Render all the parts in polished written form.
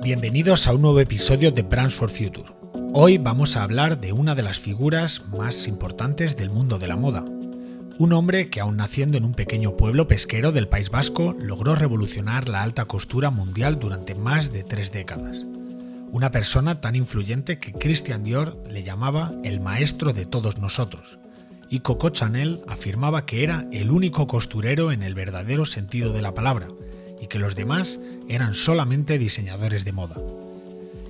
Bienvenidos a un nuevo episodio de Brands for Future. Hoy vamos a hablar de una de las figuras más importantes del mundo de la moda. Un hombre que, aun naciendo en un pequeño pueblo pesquero del País Vasco, logró revolucionar la alta costura mundial durante más de 3 décadas. Una persona tan influyente que Christian Dior le llamaba el maestro de todos nosotros, y Coco Chanel afirmaba que era el único costurero en el verdadero sentido de la palabra, y que los demás eran solamente diseñadores de moda.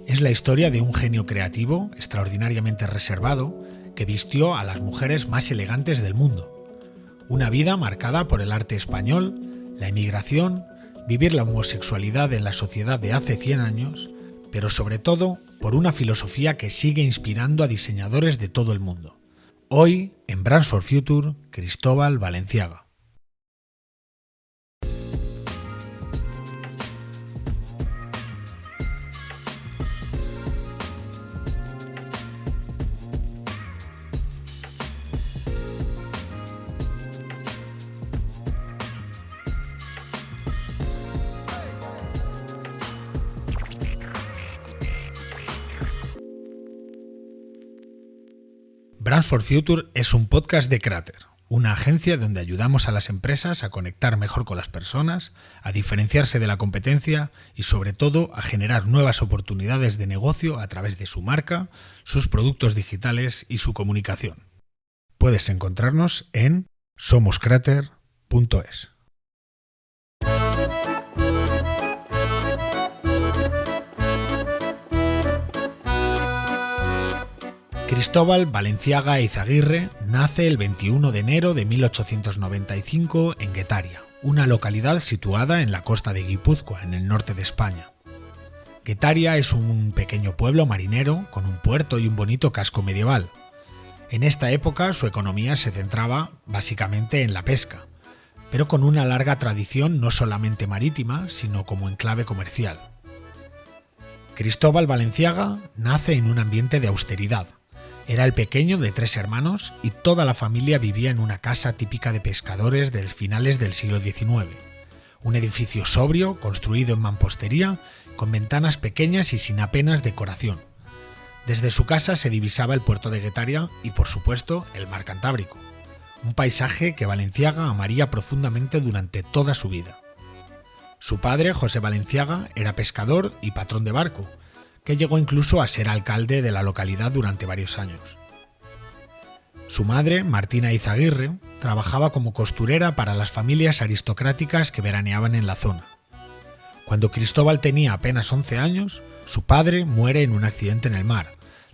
Es la historia de un genio creativo, extraordinariamente reservado, que vistió a las mujeres más elegantes del mundo. Una vida marcada por el arte español, la emigración, vivir la homosexualidad en la sociedad de hace 100 años, pero sobre todo por una filosofía que sigue inspirando a diseñadores de todo el mundo. Hoy, en Brands for Future, Cristóbal Balenciaga. Brands for Future es un podcast de Crater, una agencia donde ayudamos a las empresas a conectar mejor con las personas, a diferenciarse de la competencia y sobre todo a generar nuevas oportunidades de negocio a través de su marca, sus productos digitales y su comunicación. Puedes encontrarnos en somoscrater.es. Cristóbal Balenciaga Eizaguirre nace el 21 de enero de 1895 en Guetaria, una localidad situada en la costa de Guipúzcoa, en el norte de España. Guetaria es un pequeño pueblo marinero con un puerto y un bonito casco medieval. En esta época su economía se centraba básicamente en la pesca, pero con una larga tradición no solamente marítima, sino como enclave comercial. Cristóbal Balenciaga nace en un ambiente de austeridad. Era el pequeño de 3 hermanos y toda la familia vivía en una casa típica de pescadores de finales del siglo XIX. Un edificio sobrio, construido en mampostería, con ventanas pequeñas y sin apenas decoración. Desde su casa se divisaba el puerto de Guetaria y, por supuesto, el mar Cantábrico. Un paisaje que Balenciaga amaría profundamente durante toda su vida. Su padre, José Balenciaga, era pescador y patrón de barco, que llegó incluso a ser alcalde de la localidad durante varios años. Su madre, Martina Eizaguirre, trabajaba como costurera para las familias aristocráticas que veraneaban en la zona. Cuando Cristóbal tenía apenas 11 años, su padre muere en un accidente en el mar,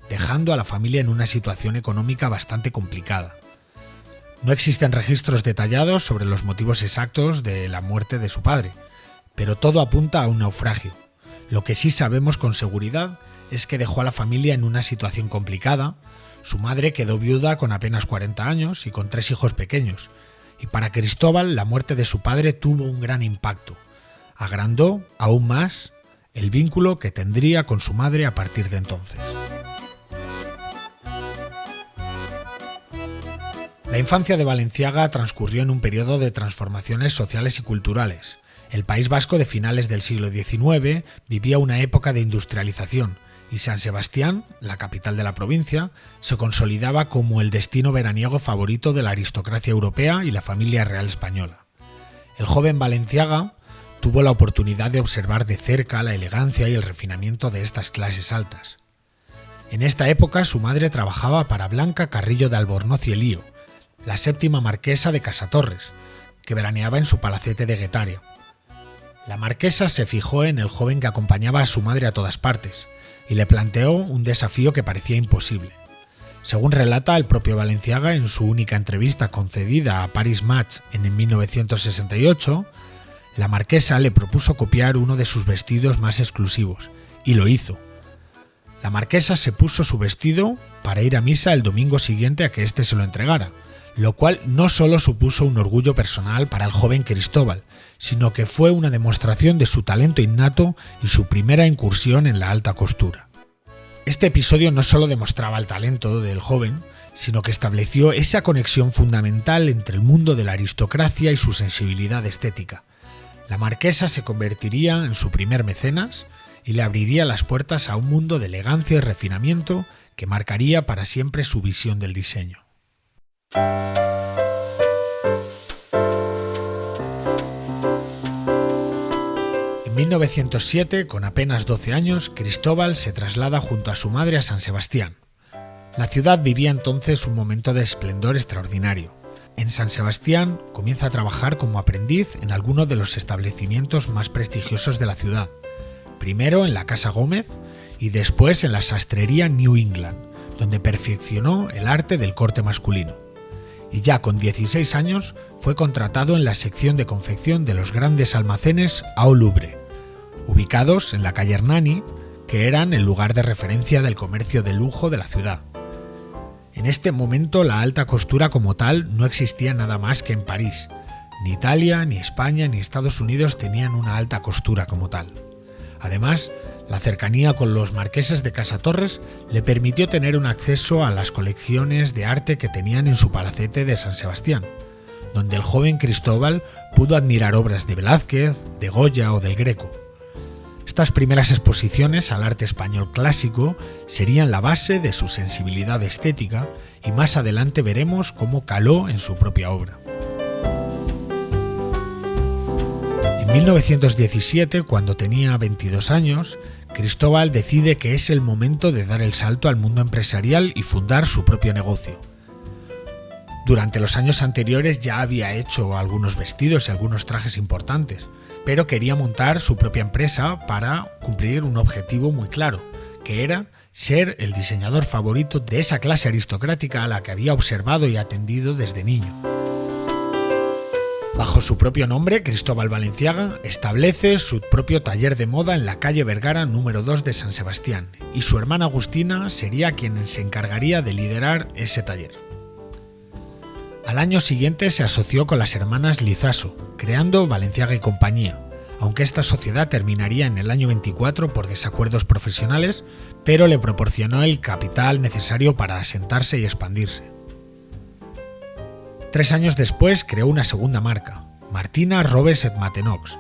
dejando a la familia en una situación económica bastante complicada. No existen registros detallados sobre los motivos exactos de la muerte de su padre, pero todo apunta a un naufragio. Lo que sí sabemos con seguridad es que dejó a la familia en una situación complicada. Su madre quedó viuda con apenas 40 años y con 3 hijos pequeños, y para Cristóbal la muerte de su padre tuvo un gran impacto. Agrandó aún más el vínculo que tendría con su madre a partir de entonces. La infancia de Balenciaga transcurrió en un periodo de transformaciones sociales y culturales. El País Vasco de finales del siglo XIX vivía una época de industrialización y San Sebastián, la capital de la provincia, se consolidaba como el destino veraniego favorito de la aristocracia europea y la familia real española. El joven Balenciaga tuvo la oportunidad de observar de cerca la elegancia y el refinamiento de estas clases altas. En esta época su madre trabajaba para Blanca Carrillo de Albornoz y Elío, la 7ª marquesa de Casatorres, que veraneaba en su palacete de Guetaria. La marquesa se fijó en el joven que acompañaba a su madre a todas partes y le planteó un desafío que parecía imposible. Según relata el propio Balenciaga en su única entrevista concedida a Paris Match en 1968, la marquesa le propuso copiar uno de sus vestidos más exclusivos, y lo hizo. La marquesa se puso su vestido para ir a misa el domingo siguiente a que éste se lo entregara, lo cual no solo supuso un orgullo personal para el joven Cristóbal, sino que fue una demostración de su talento innato y su primera incursión en la alta costura. Este episodio no solo demostraba el talento del joven, sino que estableció esa conexión fundamental entre el mundo de la aristocracia y su sensibilidad estética. La marquesa se convertiría en su primer mecenas y le abriría las puertas a un mundo de elegancia y refinamiento que marcaría para siempre su visión del diseño. En 1907, con apenas 12 años, Cristóbal se traslada junto a su madre a San Sebastián. La ciudad vivía entonces un momento de esplendor extraordinario. En San Sebastián comienza a trabajar como aprendiz en algunos de los establecimientos más prestigiosos de la ciudad, primero en la Casa Gómez y después en la sastrería New England, donde perfeccionó el arte del corte masculino. Y ya con 16 años fue contratado en la sección de confección de los grandes almacenes Au Louvre, ubicados en la calle Hernani, que eran el lugar de referencia del comercio de lujo de la ciudad. En este momento la alta costura como tal no existía nada más que en París. Ni Italia, ni España, ni Estados Unidos tenían una alta costura como tal. Además, la cercanía con los marqueses de Casa Torres le permitió tener un acceso a las colecciones de arte que tenían en su palacete de San Sebastián, donde el joven Cristóbal pudo admirar obras de Velázquez, de Goya o del Greco. Estas primeras exposiciones al arte español clásico serían la base de su sensibilidad estética y más adelante veremos cómo caló en su propia obra. En 1917, cuando tenía 22 años, Cristóbal decide que es el momento de dar el salto al mundo empresarial y fundar su propio negocio. Durante los años anteriores ya había hecho algunos vestidos y algunos trajes importantes, pero quería montar su propia empresa para cumplir un objetivo muy claro, que era ser el diseñador favorito de esa clase aristocrática a la que había observado y atendido desde niño. Bajo su propio nombre, Cristóbal Balenciaga establece su propio taller de moda en la calle Vergara número 2 de San Sebastián, y su hermana Agustina sería quien se encargaría de liderar ese taller. Al año siguiente se asoció con las hermanas Lizaso, creando Balenciaga y compañía, aunque esta sociedad terminaría en el año 24 por desacuerdos profesionales, pero le proporcionó el capital necesario para asentarse y expandirse. 3 años después creó una segunda marca, Martina Robes et Matenox,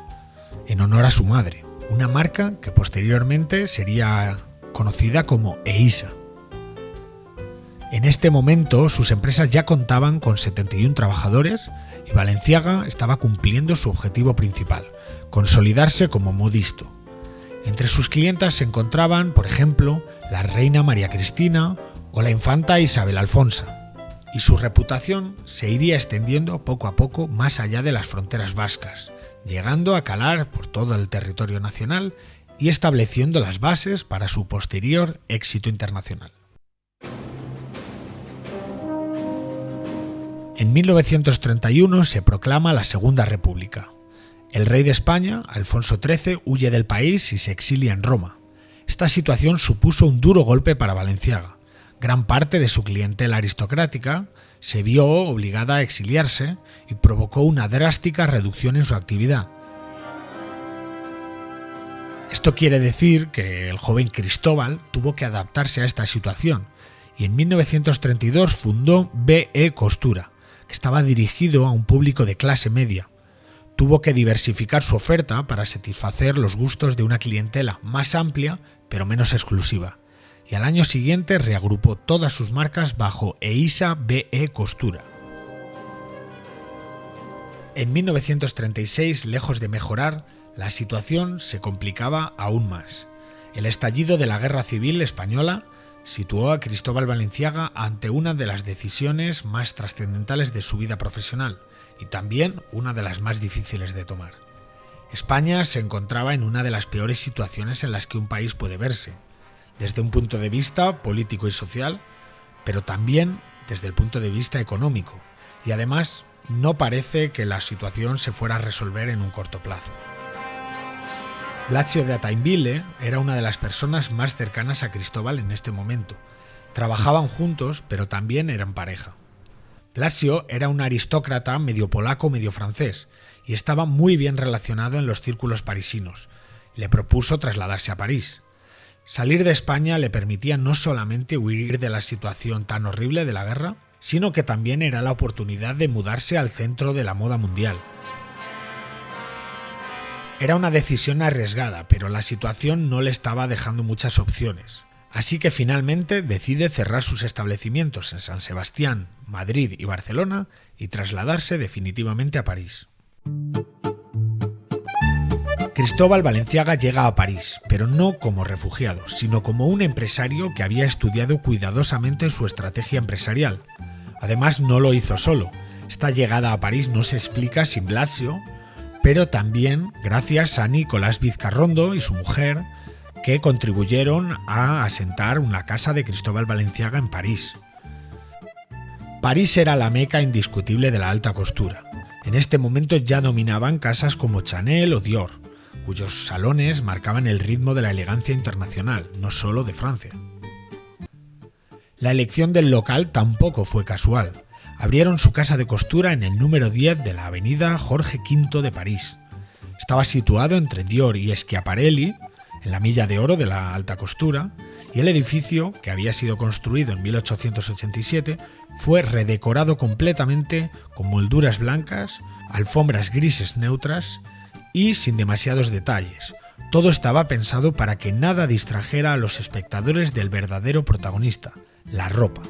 en honor a su madre, una marca que posteriormente sería conocida como EISA. En este momento sus empresas ya contaban con 71 trabajadores y Balenciaga estaba cumpliendo su objetivo principal, consolidarse como modisto. Entre sus clientas se encontraban, por ejemplo, la reina María Cristina o la infanta Isabel Alfonsa, y su reputación se iría extendiendo poco a poco más allá de las fronteras vascas, llegando a calar por todo el territorio nacional y estableciendo las bases para su posterior éxito internacional. En 1931 se proclama la Segunda República. El rey de España, Alfonso XIII, huye del país y se exilia en Roma. Esta situación supuso un duro golpe para Balenciaga. Gran parte de su clientela aristocrática se vio obligada a exiliarse y provocó una drástica reducción en su actividad. Esto quiere decir que el joven Cristóbal tuvo que adaptarse a esta situación y en 1932 fundó B.E. Costura, que estaba dirigido a un público de clase media. Tuvo que diversificar su oferta para satisfacer los gustos de una clientela más amplia pero menos exclusiva, y al año siguiente reagrupó todas sus marcas bajo EISA B.E. Costura. En 1936, lejos de mejorar, la situación se complicaba aún más. El estallido de la Guerra Civil Española situó a Cristóbal Balenciaga ante una de las decisiones más trascendentales de su vida profesional y también una de las más difíciles de tomar. España se encontraba en una de las peores situaciones en las que un país puede verse, desde un punto de vista político y social, pero también desde el punto de vista económico, y además no parece que la situación se fuera a resolver en un corto plazo. Blasio de Atainville era una de las personas más cercanas a Cristóbal en este momento. Trabajaban juntos, pero también eran pareja. Blasio era un aristócrata medio polaco, medio francés, y estaba muy bien relacionado en los círculos parisinos. Le propuso trasladarse a París. Salir de España le permitía no solamente huir de la situación tan horrible de la guerra, sino que también era la oportunidad de mudarse al centro de la moda mundial. Era una decisión arriesgada, pero la situación no le estaba dejando muchas opciones. Así que finalmente decide cerrar sus establecimientos en San Sebastián, Madrid y Barcelona y trasladarse definitivamente a París. Cristóbal Balenciaga llega a París, pero no como refugiado, sino como un empresario que había estudiado cuidadosamente su estrategia empresarial. Además, no lo hizo solo. Esta llegada a París no se explica sin Blasio, pero también gracias a Nicolás Vizcarrondo y su mujer, que contribuyeron a asentar una casa de Cristóbal Balenciaga en París. París era la meca indiscutible de la alta costura. En este momento ya dominaban casas como Chanel o Dior, cuyos salones marcaban el ritmo de la elegancia internacional, no solo de Francia. La elección del local tampoco fue casual. Abrieron su casa de costura en el número 10 de la avenida Jorge V de París. Estaba situado entre Dior y Schiaparelli, en la milla de oro de la alta costura, y el edificio, que había sido construido en 1887, fue redecorado completamente con molduras blancas, alfombras grises neutras y sin demasiados detalles. Todo estaba pensado para que nada distrajera a los espectadores del verdadero protagonista, la ropa.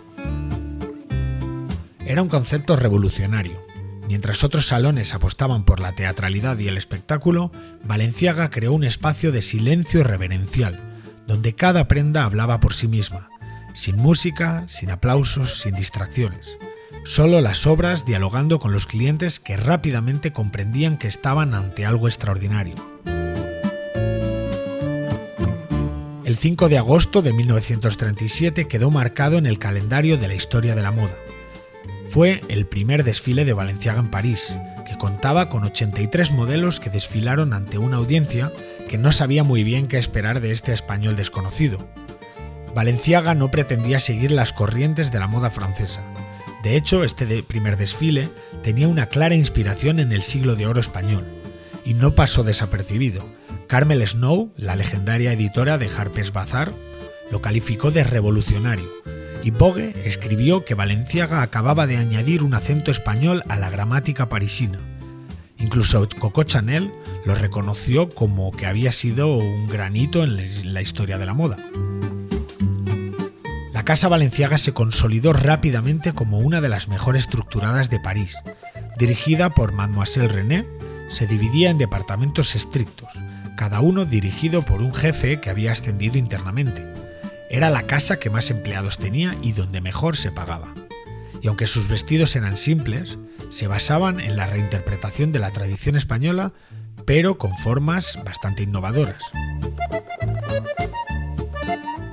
Era un concepto revolucionario. Mientras otros salones apostaban por la teatralidad y el espectáculo, Balenciaga creó un espacio de silencio reverencial, donde cada prenda hablaba por sí misma, sin música, sin aplausos, sin distracciones. Solo las obras dialogando con los clientes que rápidamente comprendían que estaban ante algo extraordinario. El 5 de agosto de 1937 quedó marcado en el calendario de la historia de la moda. Fue el primer desfile de Balenciaga en París, que contaba con 83 modelos que desfilaron ante una audiencia que no sabía muy bien qué esperar de este español desconocido. Balenciaga no pretendía seguir las corrientes de la moda francesa. De hecho, este primer desfile tenía una clara inspiración en el siglo de oro español, y no pasó desapercibido. Carmel Snow, la legendaria editora de Harper's Bazaar, lo calificó de revolucionario, y Vogue escribió que Balenciaga acababa de añadir un acento español a la gramática parisina. Incluso Coco Chanel lo reconoció como que había sido un gran hito en la historia de la moda. La casa Balenciaga se consolidó rápidamente como una de las mejor estructuradas de París. Dirigida por Mademoiselle René, se dividía en departamentos estrictos, cada uno dirigido por un jefe que había ascendido internamente. Era la casa que más empleados tenía y donde mejor se pagaba. Y aunque sus vestidos eran simples, se basaban en la reinterpretación de la tradición española, pero con formas bastante innovadoras.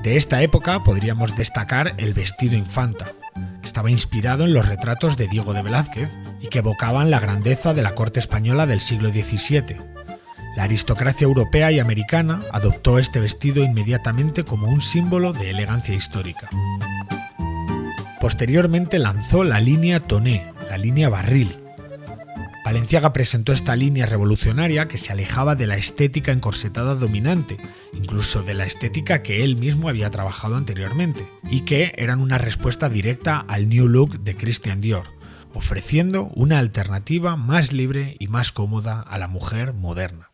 De esta época podríamos destacar el vestido infanta, que estaba inspirado en los retratos de Diego de Velázquez y que evocaban la grandeza de la corte española del siglo XVII. La aristocracia europea y americana adoptó este vestido inmediatamente como un símbolo de elegancia histórica. Posteriormente lanzó la línea Toné, la línea barril. Balenciaga presentó esta línea revolucionaria que se alejaba de la estética encorsetada dominante, incluso de la estética que él mismo había trabajado anteriormente, y que eran una respuesta directa al New Look de Christian Dior, ofreciendo una alternativa más libre y más cómoda a la mujer moderna.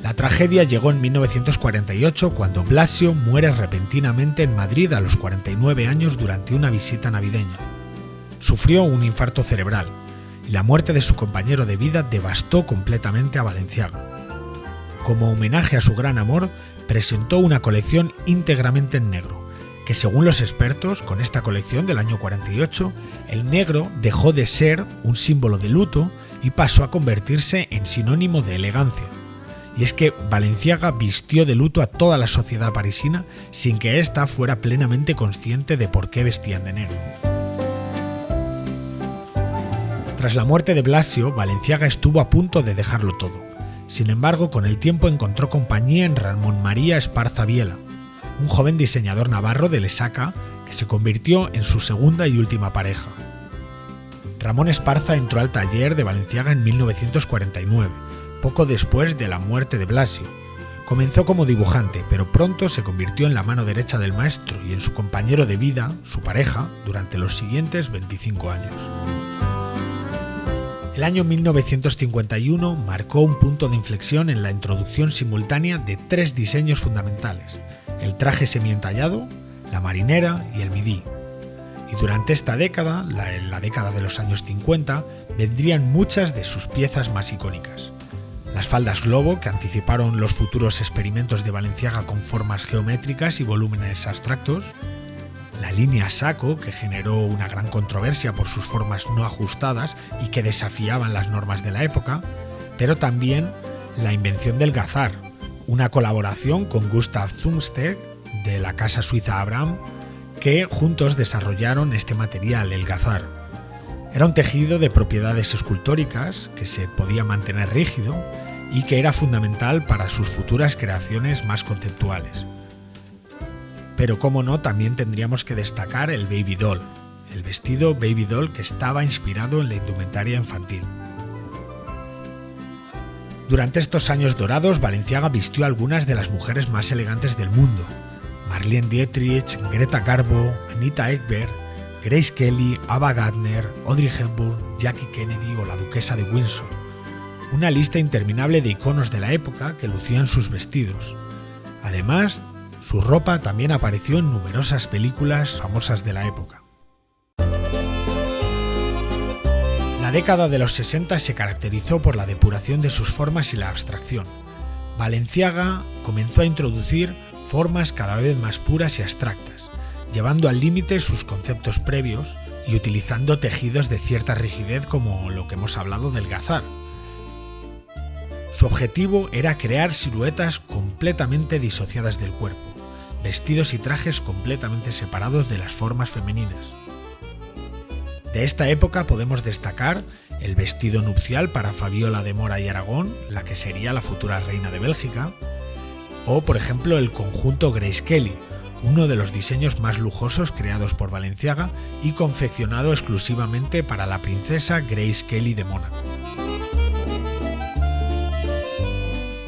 La tragedia llegó en 1948 cuando Blasio muere repentinamente en Madrid a los 49 años durante una visita navideña. Sufrió un infarto cerebral y la muerte de su compañero de vida devastó completamente a Balenciaga. Como homenaje a su gran amor, presentó una colección íntegramente en negro, que según los expertos, con esta colección del año 48, el negro dejó de ser un símbolo de luto y pasó a convertirse en sinónimo de elegancia. Y es que Balenciaga vistió de luto a toda la sociedad parisina sin que ésta fuera plenamente consciente de por qué vestían de negro. Tras la muerte de Blasio, Balenciaga estuvo a punto de dejarlo todo. Sin embargo, con el tiempo encontró compañía en Ramón María Esparza Biela, un joven diseñador navarro de Lesaca que se convirtió en su segunda y última pareja. Ramón Esparza entró al taller de Balenciaga en 1949, poco después de la muerte de Blasio. Comenzó como dibujante, pero pronto se convirtió en la mano derecha del maestro y en su compañero de vida, su pareja, durante los siguientes 25 años. El El año 1951 marcó un punto de inflexión en la introducción simultánea de 3 diseños fundamentales: el traje semientallado, la marinera y el midí. Y durante esta década, la década de los años 50, vendrían muchas de sus piezas más icónicas. Las faldas globo, que anticiparon los futuros experimentos de Balenciaga con formas geométricas y volúmenes abstractos; la línea saco, que generó una gran controversia por sus formas no ajustadas y que desafiaban las normas de la época; pero también la invención del gazar, una colaboración con Gustav Zumsteeg de la casa suiza Abraham, que juntos desarrollaron este material, el gazar. Era un tejido de propiedades escultóricas que se podía mantener rígido y que era fundamental para sus futuras creaciones más conceptuales. Pero cómo no, también tendríamos que destacar el baby doll, el vestido baby doll que estaba inspirado en la indumentaria infantil. Durante estos años dorados, Balenciaga vistió a algunas de las mujeres más elegantes del mundo: Marlene Dietrich, Greta Garbo, Anita Ekberg, Grace Kelly, Ava Gardner, Audrey Hepburn, Jackie Kennedy o la duquesa de Windsor. Una lista interminable de iconos de la época que lucían sus vestidos. Además, su ropa también apareció en numerosas películas famosas de la época. La década de los 60 se caracterizó por la depuración de sus formas y la abstracción. Balenciaga comenzó a introducir formas cada vez más puras y abstractas, llevando al límite sus conceptos previos y utilizando tejidos de cierta rigidez, como lo que hemos hablado del gazar. Su objetivo era crear siluetas completamente disociadas del cuerpo, vestidos y trajes completamente separados de las formas femeninas. De esta época podemos destacar el vestido nupcial para Fabiola de Mora y Aragón, la que sería la futura reina de Bélgica, o por ejemplo el conjunto Grace Kelly, uno de los diseños más lujosos creados por Balenciaga y confeccionado exclusivamente para la princesa Grace Kelly de Mónaco.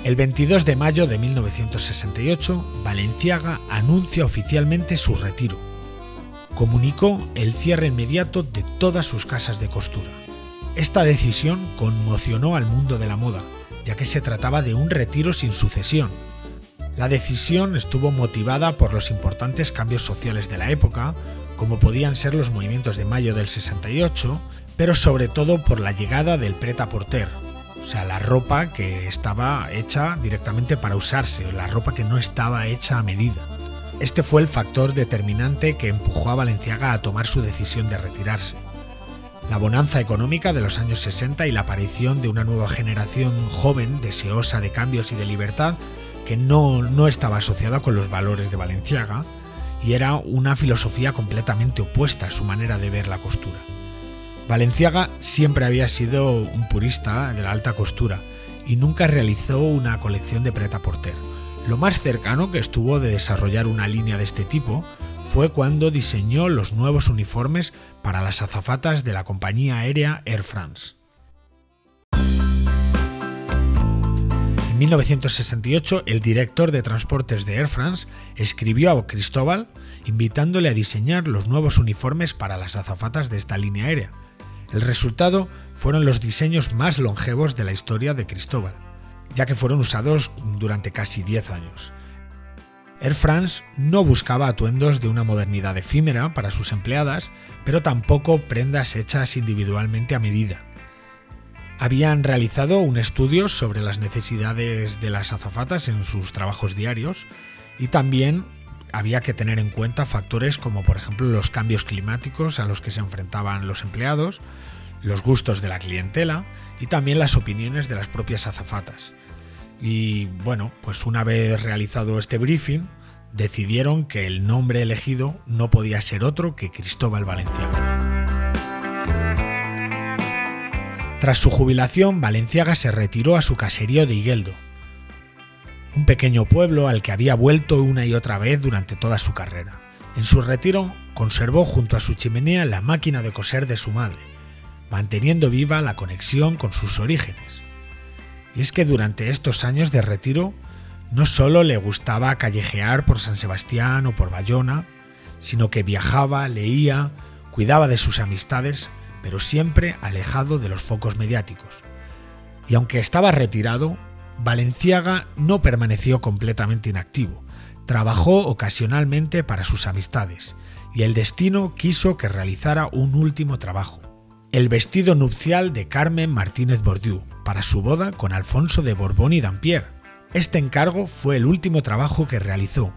El 22 de mayo de 1968, Balenciaga anuncia oficialmente su retiro. Comunicó el cierre inmediato de todas sus casas de costura. Esta decisión conmocionó al mundo de la moda, ya que se trataba de un retiro sin sucesión. La decisión estuvo motivada por los importantes cambios sociales de la época, como podían ser los movimientos de mayo del 68, pero sobre todo por la llegada del prêt-à-porter, o sea, la ropa que estaba hecha directamente para usarse, la ropa que no estaba hecha a medida. Este fue el factor determinante que empujó a Balenciaga a tomar su decisión de retirarse. La bonanza económica de los años 60 y la aparición de una nueva generación joven, deseosa de cambios y de libertad, que no estaba asociada con los valores de Balenciaga, y era una filosofía completamente opuesta a su manera de ver la costura. Balenciaga siempre había sido un purista de la alta costura y nunca realizó una colección de prêt-à-porter. Lo más cercano que estuvo de desarrollar una línea de este tipo fue cuando diseñó los nuevos uniformes para las azafatas de la compañía aérea Air France. En 1968, el director de transportes de Air France escribió a Cristóbal invitándole a diseñar los nuevos uniformes para las azafatas de esta línea aérea. El resultado fueron los diseños más longevos de la historia de Cristóbal, ya que fueron usados durante casi 10 años. Air France no buscaba atuendos de una modernidad efímera para sus empleadas, pero tampoco prendas hechas individualmente a medida. Habían realizado un estudio sobre las necesidades de las azafatas en sus trabajos diarios y también había que tener en cuenta factores como por ejemplo los cambios climáticos a los que se enfrentaban los empleados, los gustos de la clientela y también las opiniones de las propias azafatas. Y bueno, pues una vez realizado este briefing, decidieron que el nombre elegido no podía ser otro que Cristóbal Balenciaga. Tras su jubilación, Balenciaga se retiró a su caserío de Igueldo, un pequeño pueblo al que había vuelto una y otra vez durante toda su carrera. En su retiro, conservó junto a su chimenea la máquina de coser de su madre, manteniendo viva la conexión con sus orígenes. Y es que durante estos años de retiro, no solo le gustaba callejear por San Sebastián o por Bayona, sino que viajaba, leía, cuidaba de sus amistades, pero siempre alejado de los focos mediáticos. Y aunque estaba retirado, Balenciaga no permaneció completamente inactivo. Trabajó ocasionalmente para sus amistades, y el destino quiso que realizara un último trabajo: el vestido nupcial de Carmen Martínez Bourdieu para su boda con Alfonso de Borbón y Dampierre. Este encargo fue el último trabajo que realizó,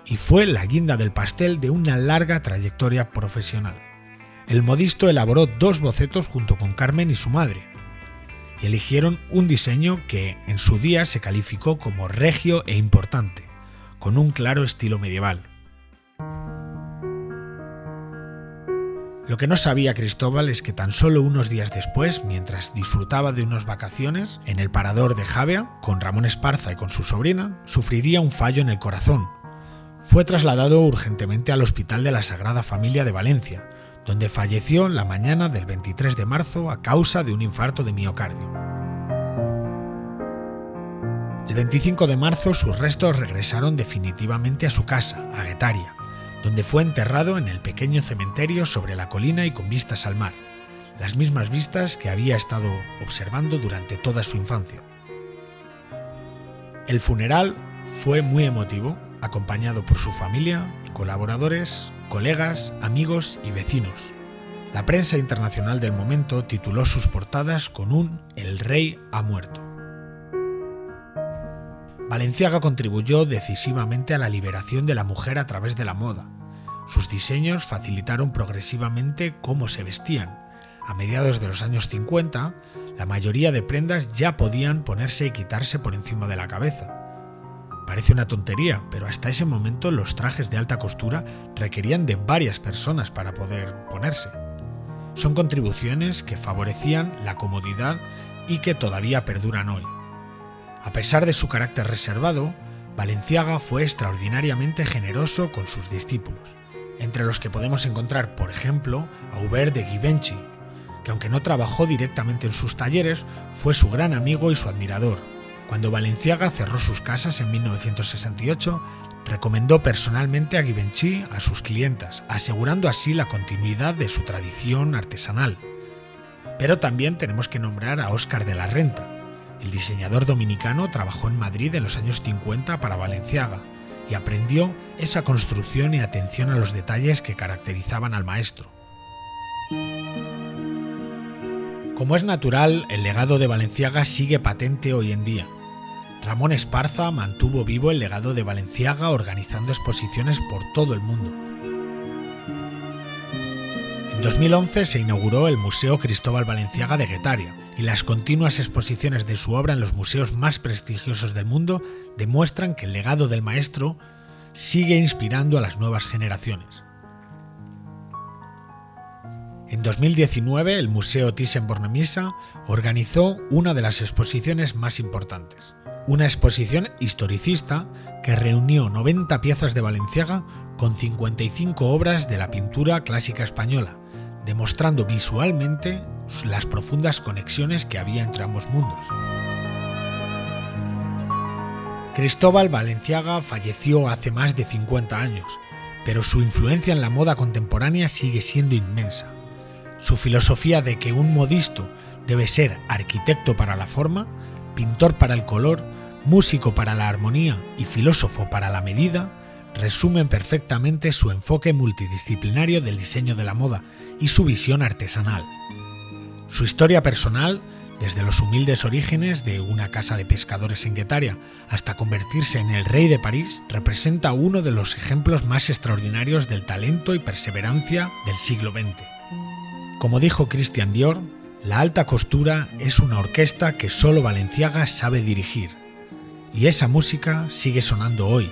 y fue la guinda del pastel de una larga trayectoria profesional. El modisto elaboró 2 bocetos junto con Carmen y su madre, y eligieron un diseño que en su día se calificó como regio e importante, con un claro estilo medieval. Lo que no sabía Cristóbal es que tan solo unos días después, mientras disfrutaba de unas vacaciones en el Parador de Javea con Ramón Esparza y con su sobrina, sufriría un fallo en el corazón. Fue trasladado urgentemente al Hospital de la Sagrada Familia de Valencia, donde falleció la mañana del 23 de marzo a causa de un infarto de miocardio. El 25 de marzo sus restos regresaron definitivamente a su casa, a Guetaria, donde fue enterrado en el pequeño cementerio sobre la colina y con vistas al mar, las mismas vistas que había estado observando durante toda su infancia. El funeral fue muy emotivo, acompañado por su familia, colaboradores, colegas, amigos y vecinos. La prensa internacional del momento tituló sus portadas con un "El rey ha muerto". Balenciaga contribuyó decisivamente a la liberación de la mujer a través de la moda. Sus diseños facilitaron progresivamente cómo se vestían. A mediados de los años 50, la mayoría de prendas ya podían ponerse y quitarse por encima de la cabeza. Parece una tontería, pero hasta ese momento los trajes de alta costura requerían de varias personas para poder ponerse. Son contribuciones que favorecían la comodidad y que todavía perduran hoy. A pesar de su carácter reservado, Balenciaga fue extraordinariamente generoso con sus discípulos, entre los que podemos encontrar, por ejemplo, a Hubert de Givenchy, que aunque no trabajó directamente en sus talleres, fue su gran amigo y su admirador. Cuando Balenciaga cerró sus casas en 1968, recomendó personalmente a Givenchy a sus clientas, asegurando así la continuidad de su tradición artesanal. Pero también tenemos que nombrar a Óscar de la Renta. El diseñador dominicano trabajó en Madrid en los años 50 para Balenciaga y aprendió esa construcción y atención a los detalles que caracterizaban al maestro. Como es natural, el legado de Balenciaga sigue patente hoy en día. Ramón Esparza mantuvo vivo el legado de Balenciaga organizando exposiciones por todo el mundo. En 2011 se inauguró el Museo Cristóbal Balenciaga de Guetaria, y las continuas exposiciones de su obra en los museos más prestigiosos del mundo demuestran que el legado del maestro sigue inspirando a las nuevas generaciones. En 2019, el Museo Thyssen-Bornemisza organizó una de las exposiciones más importantes, una exposición historicista que reunió 90 piezas de Balenciaga con 55 obras de la pintura clásica española, demostrando visualmente las profundas conexiones que había entre ambos mundos. Cristóbal Balenciaga falleció hace más de 50 años, pero su influencia en la moda contemporánea sigue siendo inmensa. Su filosofía de que un modisto debe ser arquitecto para la forma, pintor para el color, músico para la armonía y filósofo para la medida, resumen perfectamente su enfoque multidisciplinario del diseño de la moda y su visión artesanal. Su historia personal, desde los humildes orígenes de una casa de pescadores en Guetaria hasta convertirse en el rey de París, representa uno de los ejemplos más extraordinarios del talento y perseverancia del siglo XX. Como dijo Christian Dior, la alta costura es una orquesta que solo Balenciaga sabe dirigir, y esa música sigue sonando hoy,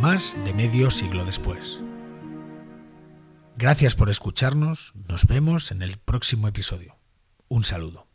más de medio siglo después. Gracias por escucharnos, nos vemos en el próximo episodio. Un saludo.